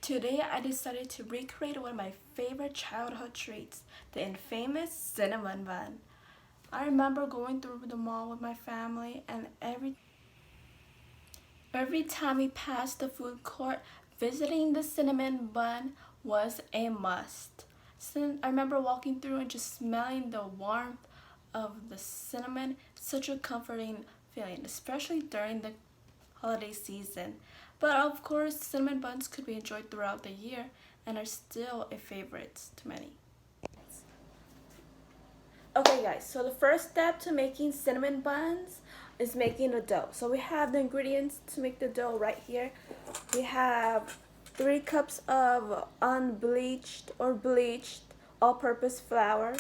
Today I decided to recreate one of my favorite childhood treats, the infamous cinnamon bun. I remember going through the mall with my family and every time we passed the food court, visiting the cinnamon bun was a must. I remember walking through and just smelling the warmth of the cinnamon, such a comforting feeling, especially during the holiday season. But of course, cinnamon buns could be enjoyed throughout the year and are still a favorite to many. Okay guys, so the first step to making cinnamon buns is making the dough. So we have the ingredients to make the dough right here. We have 3 cups of unbleached or bleached all-purpose flour.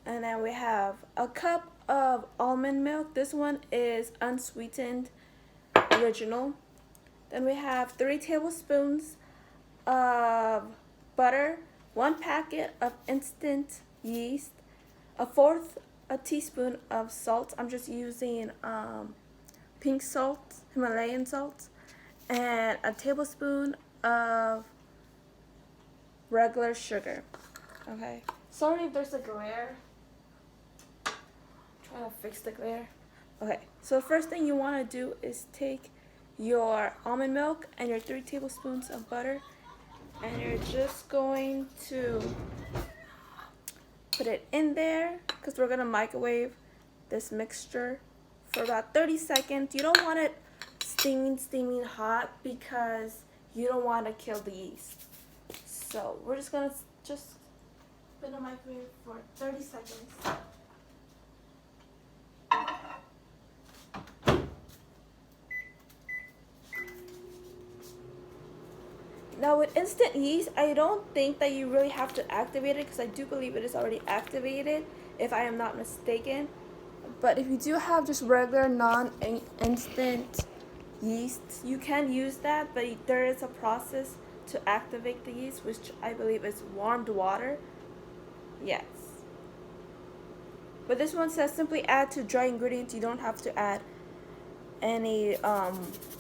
And then we have a cup of almond milk. This one is unsweetened original. Then we have 3 tablespoons of butter, 1 packet of instant yeast, a teaspoon of salt. I'm just using pink salt, Himalayan salt, and a tablespoon of regular sugar. Okay. Sorry if there's a glare. Trying to fix the glare. Okay. So the first thing you want to do is take your almond milk and your 3 tablespoons of butter, and you're just going to put it in there because we're going to microwave this mixture for about 30 seconds. You don't want it steaming hot because you don't want to kill the yeast. So we're just going to put in the microwave for 30 seconds. Now with instant yeast, I don't think that you really have to activate it because I do believe it is already activated, if I am not mistaken. But if you do have just regular non-instant yeast, you can use that, but there is a process to activate the yeast, which I believe is warmed water. Yes. But this one says simply add to dry ingredients. You don't have to add any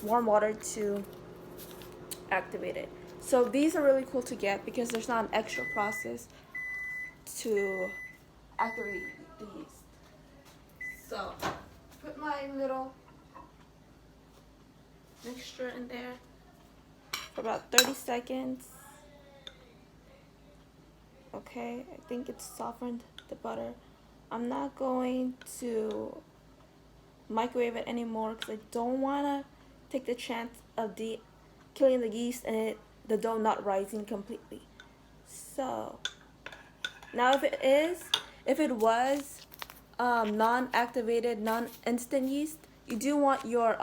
warm water to activate it. So these are really cool to get because there's not an extra process to activate the yeast. So put my little mixture in there for about 30 seconds. Okay, I think it's softened the butter. I'm not going to microwave it anymore because I don't want to take the chance of killing the yeast and the dough not rising completely. So now if it was non-activated, non-instant yeast, you do want your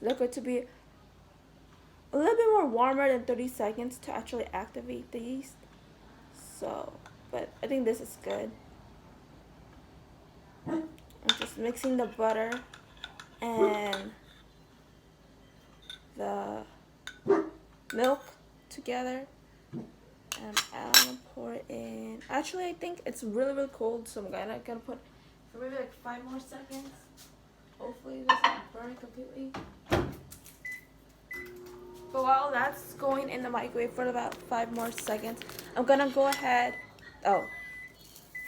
liquid to be a little bit more warmer than 30 seconds to actually activate the yeast. So, but I think this is good. I'm just mixing the butter and the milk together, and I'm gonna pour it in. Actually, I think it's really cold, so I'm gonna put for maybe like 5 more seconds. Hopefully it doesn't burn completely. But while that's going in the microwave for about 5 more seconds, I'm gonna go ahead. Oh,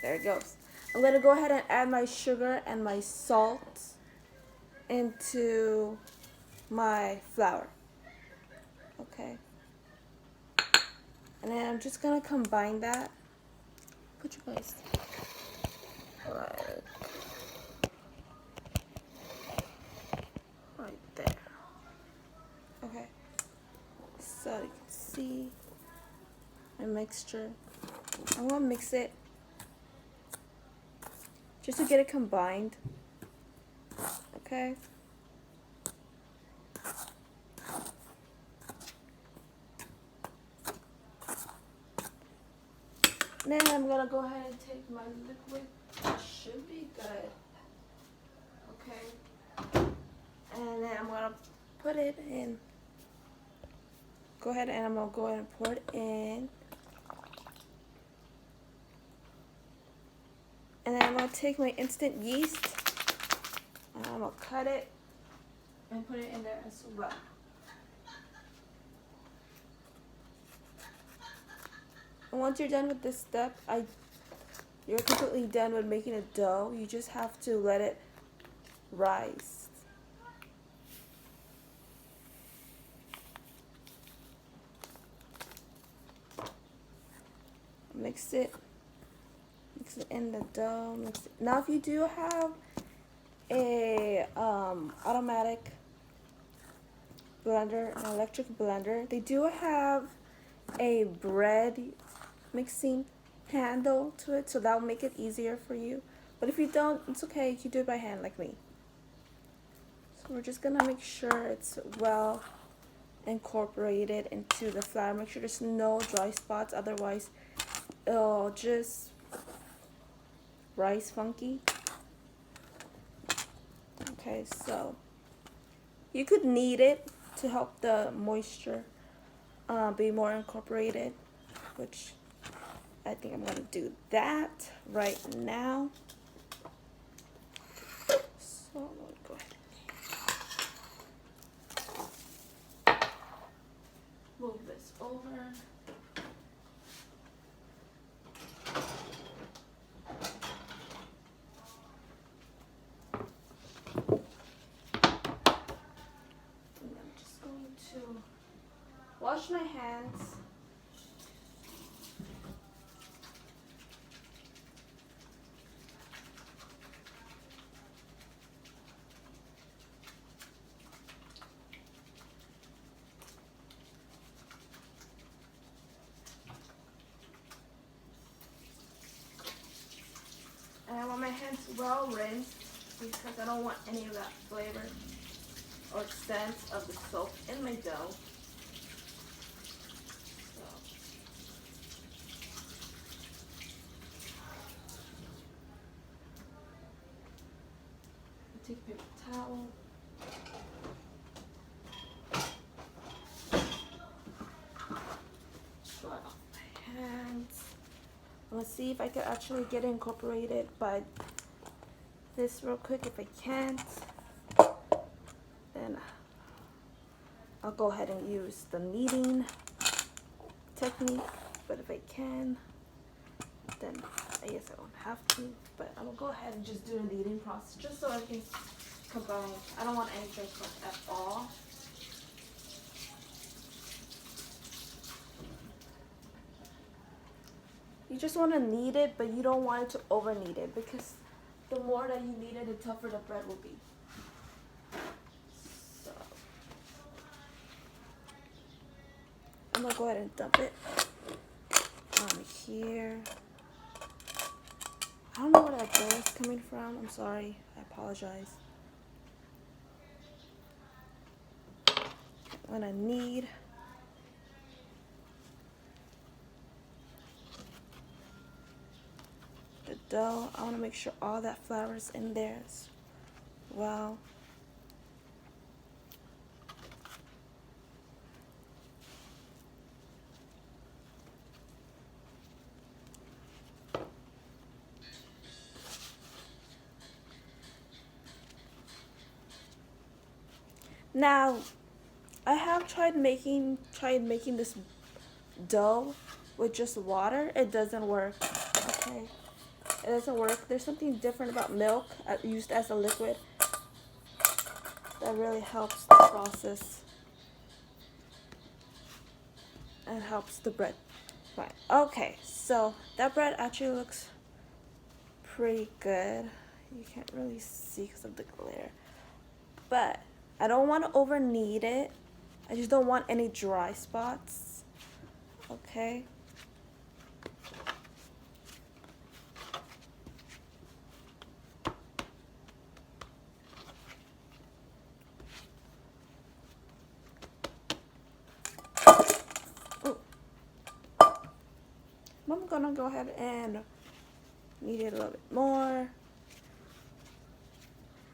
there it goes. I'm gonna go ahead and add my sugar and my salt into my flour. Okay. And then I'm just gonna combine that. Put your place. Right there. Okay. So you can see my mixture. I'm gonna mix it just to get it combined. Okay. Then I'm gonna go ahead and take my liquid. It should be good. Okay. And then I'm gonna put it in. I'm gonna go ahead and pour it in. And then I'm gonna take my instant yeast and I'm gonna cut it and put it in there as well. And once you're done with this step, you're completely done with making a dough. You just have to let it rise. Mix it in the dough. Mix it. Now, if you do have a automatic blender, an electric blender, they do have a bread mixing handle to it, so that will make it easier for you. But if you don't, it's okay. You can do it by hand like me. So we're just gonna make sure it's well incorporated into the flour. Make sure there's no dry spots, otherwise it'll just rise funky. Okay, so you could knead it to help the moisture be more incorporated, which I think I'm gonna do that right now. So I'm gonna go ahead. Move this over. And I'm just going to wash my hands. And I want my hands well rinsed because I don't want any of that flavor or scent of the soap in my dough. So. Take a paper towel. Dry off my hands. Let's see if I can actually get it incorporated by this real quick. If I can't, then I'll go ahead and use the kneading technique. But if I can, then I guess I won't have to. But I'm gonna go ahead and just do the kneading process just so I can combine. I don't want any dry spots at all. You just want to knead it, but you don't want it to over knead it, because the more that you knead it, the tougher the bread will be. So I'm gonna go ahead and dump it on here. I don't know where that dough is coming from. I'm sorry. I apologize. I'm gonna knead. The dough. I want to make sure all that flour is in there as well. Now, I have tried making this dough with just water. It doesn't work. Okay. It doesn't work. There's something different about milk used as a liquid that really helps the process and helps the bread. Right. Okay, so that bread actually looks pretty good. You can't really see because of the glare. But I don't want to over knead it. I just don't want any dry spots. Okay. I'm gonna go ahead and knead it a little bit more,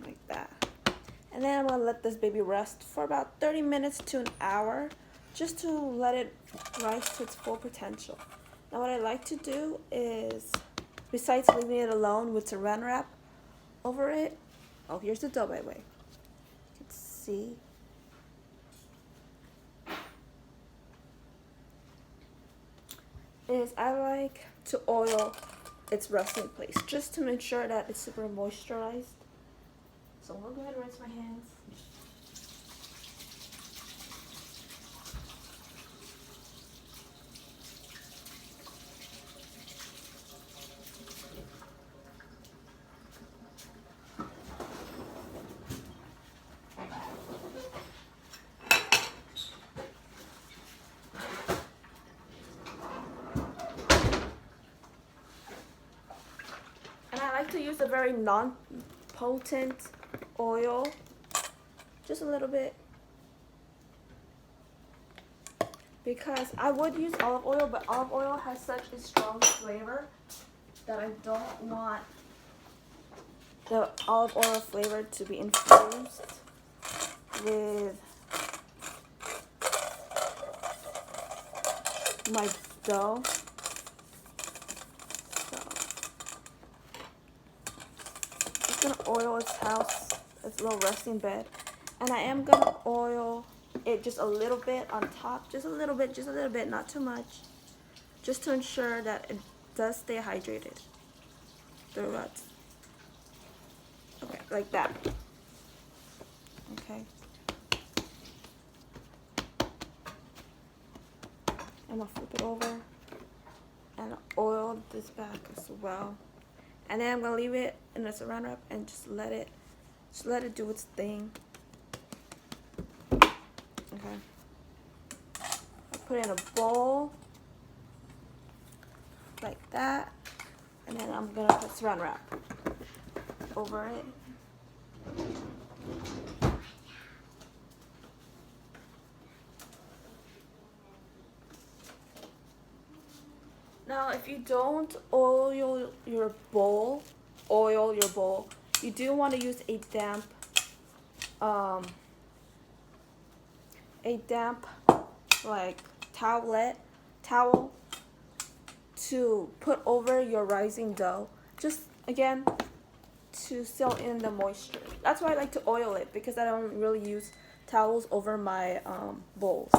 like that. And then I'm gonna let this baby rest for about 30 minutes to an hour, just to let it rise to its full potential. Now what I like to do is, besides leaving it alone with saran wrap over it, oh, here's the dough, by the way. You can see. is I like to oil its resting place just to make sure that it's super moisturized. So I'm gonna go ahead and rinse my hands. And I like to use a very non-potent oil, just a little bit, because I would use olive oil, but olive oil has such a strong flavor that I don't want the olive oil flavor to be infused with my dough. So I'm just gonna oil its house, its little resting bed, and I am gonna oil it just a little bit on top, just a little bit, not too much, just to ensure that it does stay hydrated throughout. Okay, like that. Okay. I'm gonna flip it over and oil this back as well. And then I'm gonna leave it in a saran wrap and just let it do its thing. Okay. I put it in a bowl like that, and then I'm gonna put saran wrap over it. Now, if you don't oil your bowl, you do want to use a damp like towel to put over your rising dough, just again to seal in the moisture. That's why I like to oil it, because I don't really use towels over my bowls.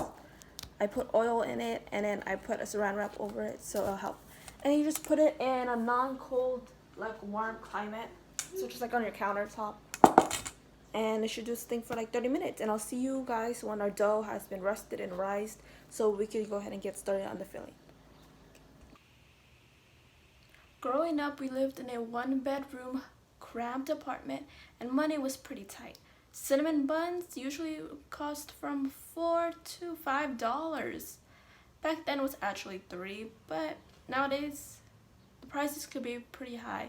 I put oil in it, and then I put a saran wrap over it, so it'll help. And you just put it in a non-cold, like warm climate, so just like on your countertop. And it should do its thing for like 30 minutes. And I'll see you guys when our dough has been rested and rised, so we can go ahead and get started on the filling. Growing up, we lived in a one-bedroom, cramped apartment, and money was pretty tight. Cinnamon buns usually cost from $4 to $5. Back then it was actually $3, but nowadays the prices could be pretty high.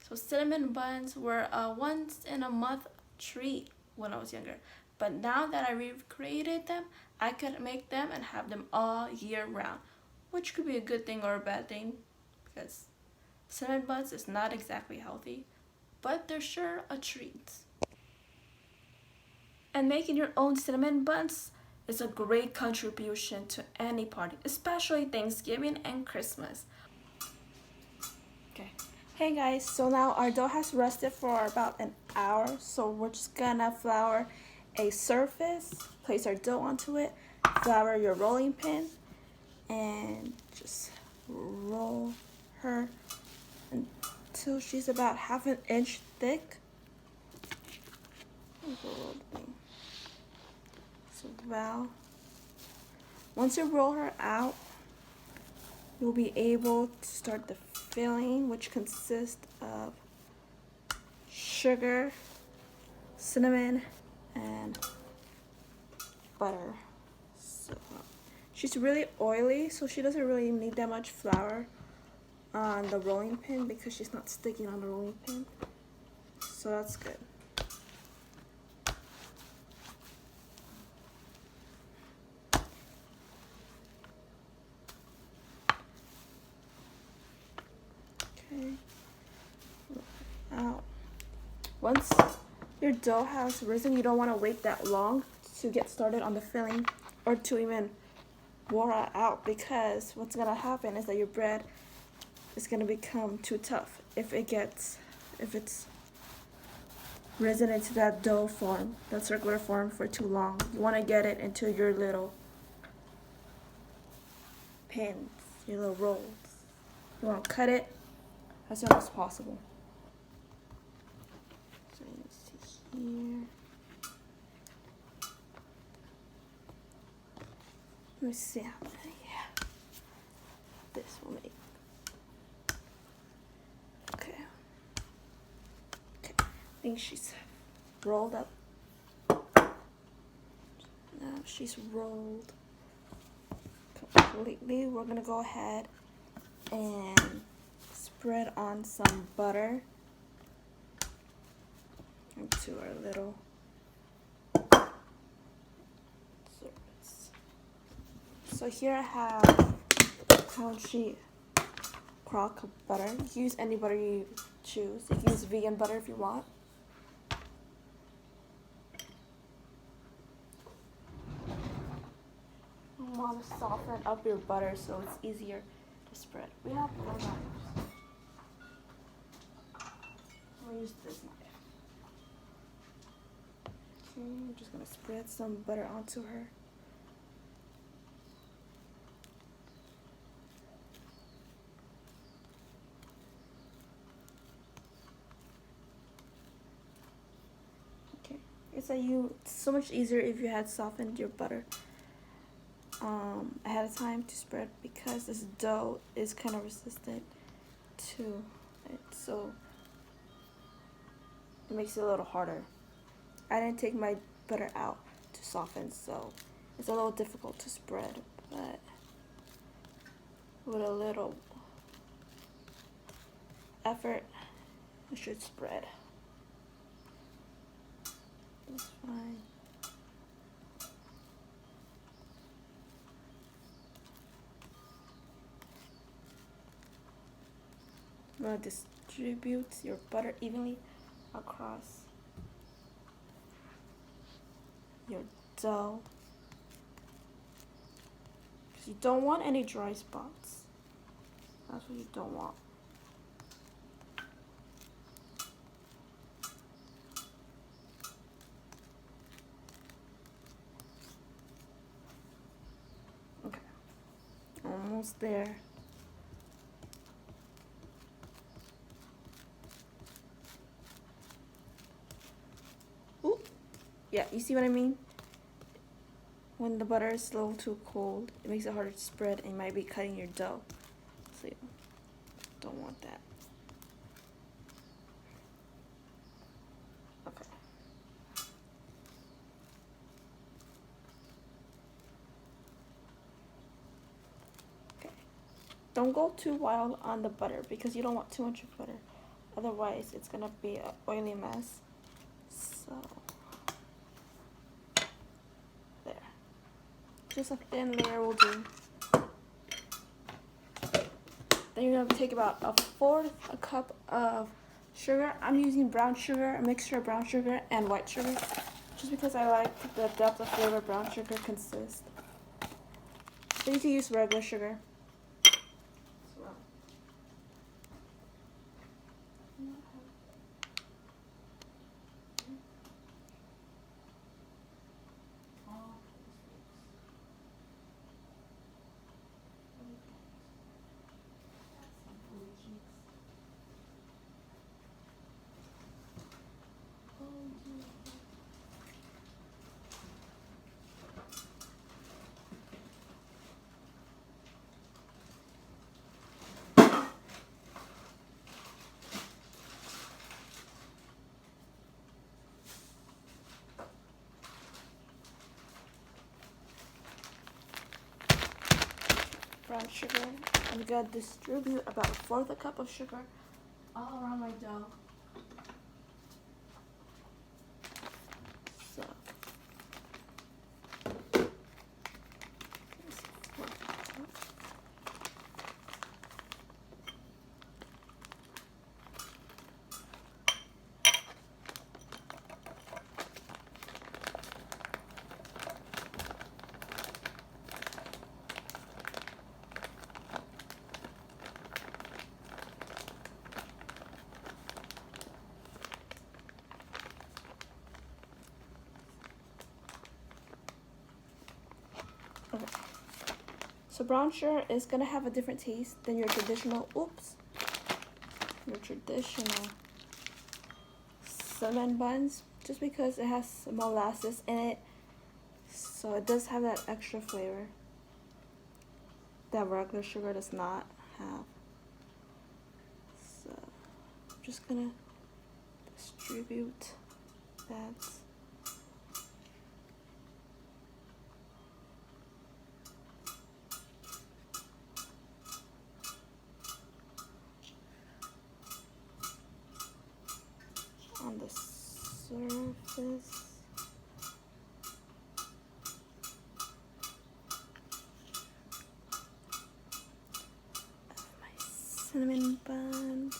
So cinnamon buns were a once-in-a-month treat when I was younger. But now that I recreated them, I could make them and have them all year round, which could be a good thing or a bad thing, because cinnamon buns is not exactly healthy, but they're sure a treat. And making your own cinnamon buns is a great contribution to any party, especially Thanksgiving and Christmas. Okay. Hey guys, so now our dough has rested for about an hour, so we're just gonna flour a surface, place our dough onto it, flour your rolling pin, and just roll her until she's about half an inch thick. So well, once you roll her out, you'll be able to start the filling, which consists of sugar, cinnamon, and butter. So she's really oily, so she doesn't really need that much flour on the rolling pin because she's not sticking on the rolling pin. So that's good. Okay. Out. Once your dough has risen, you don't want to wait that long to get started on the filling or to even roll it out, because what's going to happen is that your bread is going to become too tough if it's risen into that dough form, that circular form, for too long. You want to get it into your little pins. your little rolls. You want to cut it as soon as possible. So you see here. Let me see how many. Yeah. This will make. Okay. Okay. I think she's rolled up. Now she's rolled completely. We're gonna go ahead and spread on some butter into our little surface. So here I have pound sheet crock of butter. You can use any butter you choose. You can use vegan butter if you want. You want to soften up your butter so it's easier to spread. We have more knives. We'll use this knife. Okay, I'm just gonna spread some butter onto her. Okay, it's so much easier if you had softened your butter ahead of time to spread, because this dough is kind of resistant to it, so it makes it a little harder. I didn't take my butter out to soften, so it's a little difficult to spread, but with a little effort, it should spread. It's fine. I'm going to distribute your butter evenly across your dough, because you don't want any dry spots. That's what you don't want. Okay, almost there. Ooh, yeah, you see what I mean? When the butter is a little too cold, it makes it harder to spread and you might be cutting your dough. So you don't want that. Okay. Okay. Don't go too wild on the butter because you don't want too much of butter. Otherwise, it's gonna be an oily mess. So there. Just a thin layer will do. Then you're gonna take about 1/4 cup of sugar. I'm using brown sugar, a mixture of brown sugar and white sugar, just because I like the depth of flavor brown sugar consists. So you can use regular sugar. Brown sugar. I'm gonna distribute about 1/4 cup of sugar all around my dough. So So brown sugar is gonna have a different taste than your traditional, your traditional cinnamon buns, just because it has molasses in it, so it does have that extra flavor that regular sugar does not have. So I'm just gonna distribute that. On the surface. Of my cinnamon buns.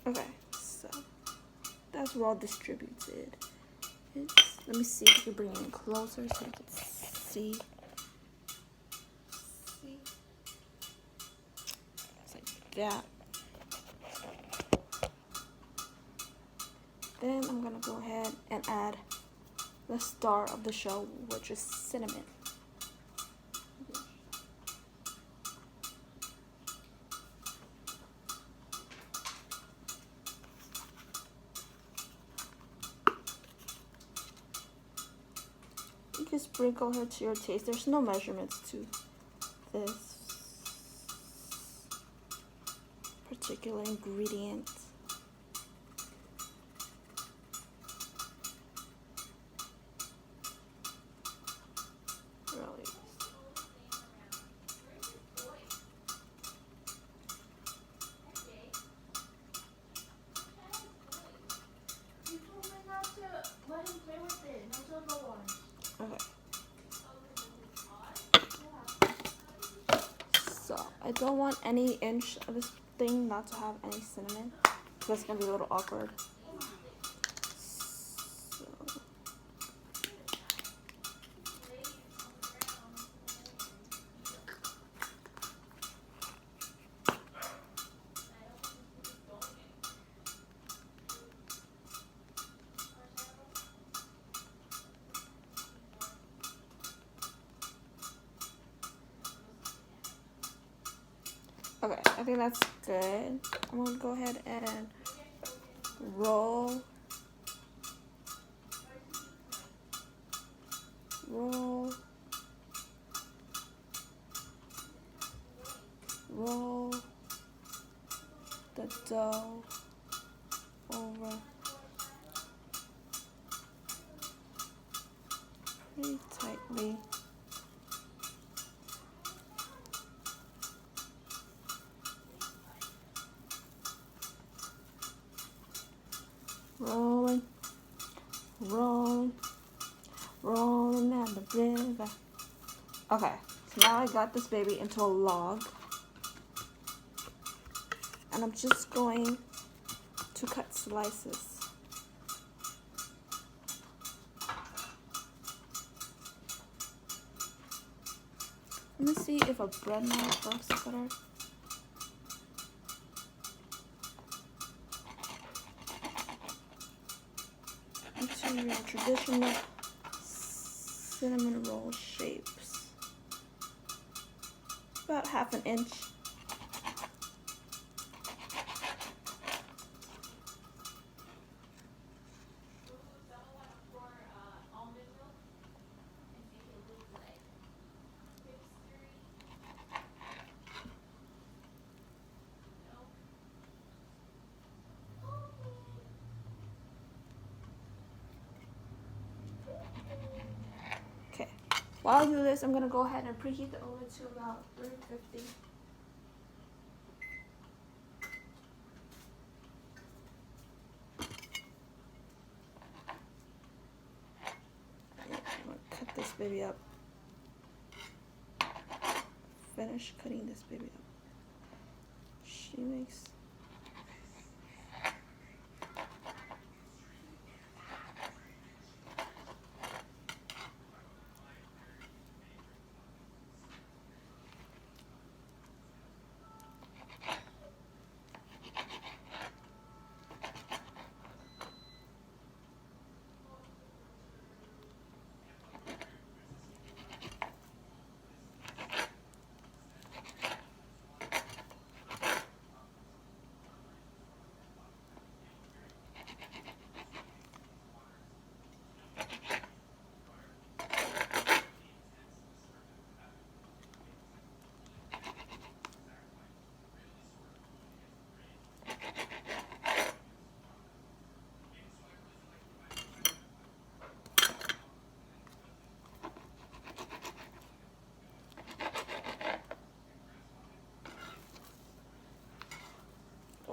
Okay, so that's well distributed. Let me see if I can bring it in closer so you can see. It's like that. Then I'm gonna go ahead and add the star of the show, which is cinnamon. You can sprinkle her to your taste. There's no measurements to this particular ingredient. Really. Okay. So I don't want any inch of this thing not to have any cinnamon. So it's gonna be a little awkward. So okay, I think that's good. I'm gonna go ahead and roll the dough over pretty tightly. Rolling down the river. Okay, so now I got this baby into a log. And I'm just going to cut slices. Let me see if a bread knife works better. Into your traditional cinnamon roll shapes. About 1/2 inch. While I do this, I'm going to go ahead and preheat the oven to about 350. I'm going to cut this baby up. Finish cutting this baby up. She makes...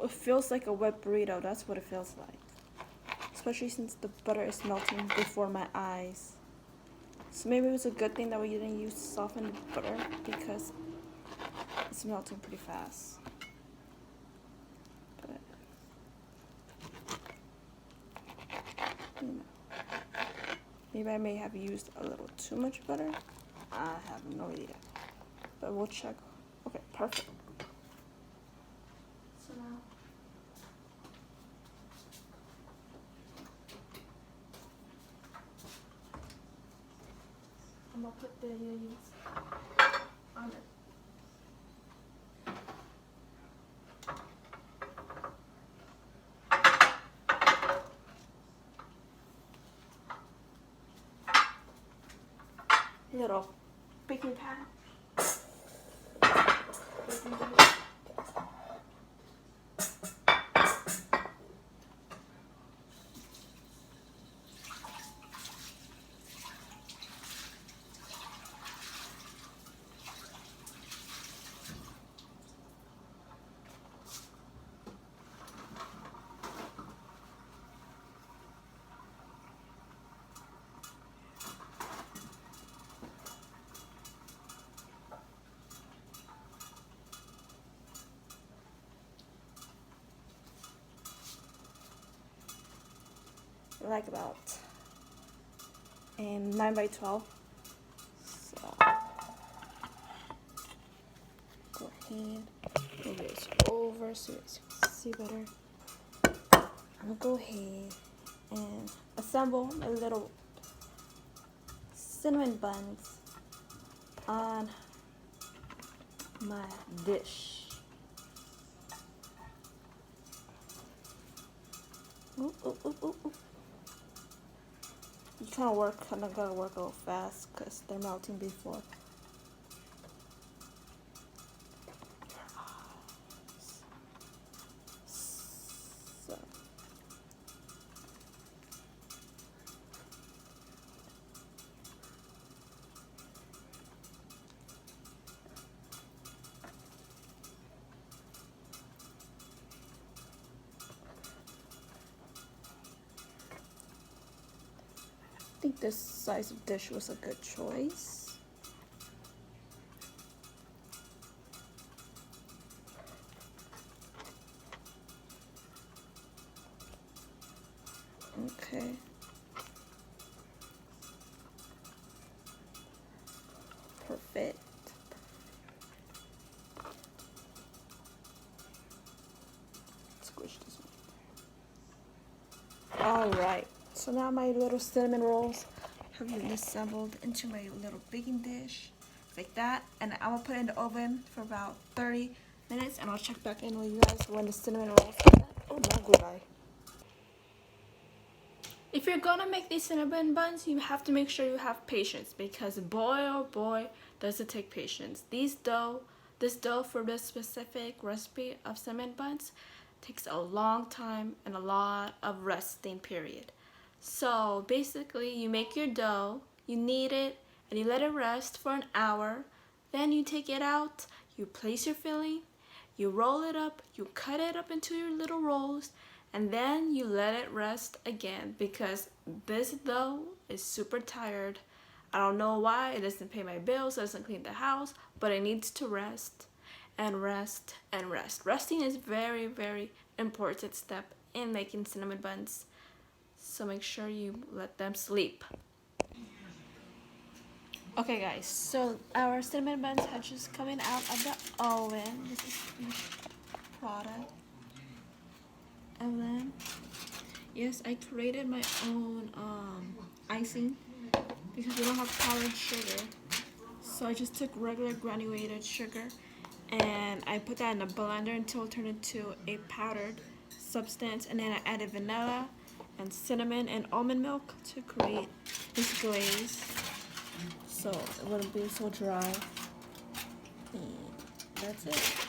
it feels like a wet burrito. That's what it feels like. Especially since the butter is melting before my eyes. So maybe it was a good thing that we didn't use softened butter because it's melting pretty fast. But, maybe I may have used a little too much butter. I have no idea. But we'll check. Okay, perfect. So now I'm gonna put the on it. Little baking pan. Like about 9 by 12. So go ahead, move this over so you can see better. I'm gonna go ahead and assemble my little cinnamon buns on my dish. Ooh, ooh, ooh, ooh, ooh. You gotta work a little fast because they're melting before. So. I think this size of dish was a good choice. Okay. Perfect. Squish this one. All right. So now my little cinnamon rolls have been assembled into my little baking dish, like that. And I'm gonna put it in the oven for about 30 minutes, and I'll check back in with you guys when the cinnamon rolls are done. Oh my good eye. If you're gonna make these cinnamon buns, you have to make sure you have patience because boy oh boy does it take patience. This dough for this specific recipe of cinnamon buns takes a long time and a lot of resting period. So basically you make your dough, you knead it, and you let it rest for an hour. Then you take it out, you place your filling, you roll it up, you cut it up into your little rolls, and then you let it rest again because this dough is super tired. I don't know why, it doesn't pay my bills, it doesn't clean the house, but it needs to rest and rest and rest. Resting is very, very important step in making cinnamon buns. So make sure you let them sleep. Okay guys, so our cinnamon buns are just coming out of the oven. This is the product. And then, yes, I created my own icing because we don't have powdered sugar. So I just took regular granulated sugar and I put that in a blender until it turned into a powdered substance, and then I added vanilla and cinnamon and almond milk to create this glaze so it wouldn't be so dry. And that's it.